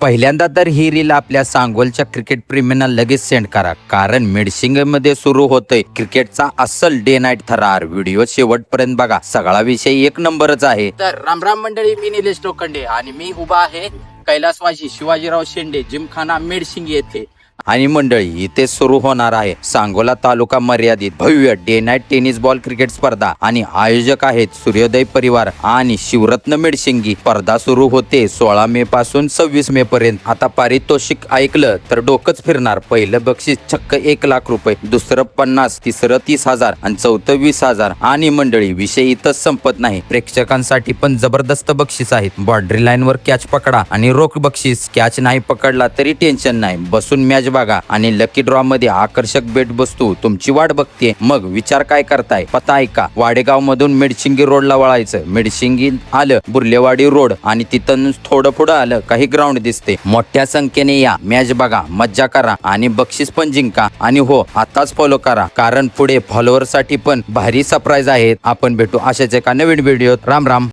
पहिल्यांदा तर ही रील आपल्या सांगोलच्या क्रिकेट प्रेमींना लगेच सेंड करा, कारण मेडशिंगमध्ये सुरू होतोय क्रिकेटचा अस्सल डे नाईट थरार. व्हिडिओ शेवटपर्यंत बघा, सगळा विषय एक नंबरच आहे. तर रामराम मंडळी, मी निलेश टोकंडे आणि मी उभा आहे कैलासवासी शिवाजीराव शेंडे जिमखाना मेडशिंग येथे. आणि मंडळी, इथे सुरू होणार आहे सांगोला तालुका मर्यादित भव्य day night tennis ball cricket स्पर्धा आणि आयोजक आहेत सूर्योदय परिवार आणि शिवरत्न मेडशिंगी. स्पर्धा सुरू होते 16 मे पासून 26 मे पर्यंत. आता पारितोषिक ऐकलं तर डोकंच फिरणार. पहिलं बक्षीस चक्क 1 लाख रुपये, दुसरं 50, तिसरं 30,000 आणि चौथं 20,000. आणि मंडळी, विषय इथंच संपत नाही, प्रेक्षकांसाठी पण जबरदस्त बक्षीस आहेत. बाउंड्री लाईन वर कॅच पकडा आणि रोख बक्षीस. कॅच नाही पकडला तरी टेन्शन नाही, बसून मॅच बघा आणि लकी ड्रॉ मध्ये आकर्षक भेटवस्तू तुमची वाट बघते. मग विचार काय करताय? पता ऐका, वाडेगाव मधून मेडशिंगी रोडला वळायचं. मेडशिंगी आलं बुर्लेवाडी रोड आणि तिथून थोडं पुढं आलं काही ग्राउंड दिसते. मोठ्या संख्येने या, मॅच बघा, मज्जा करा आणि बक्षीस पण जिंका. आणि हो, आताच फॉलो करा, कारण पुढे फॉलोअर साठी पण भारी सरप्राईज आहेत. आपण भेटू अशाच एका नवीन व्हिडिओत. राम राम.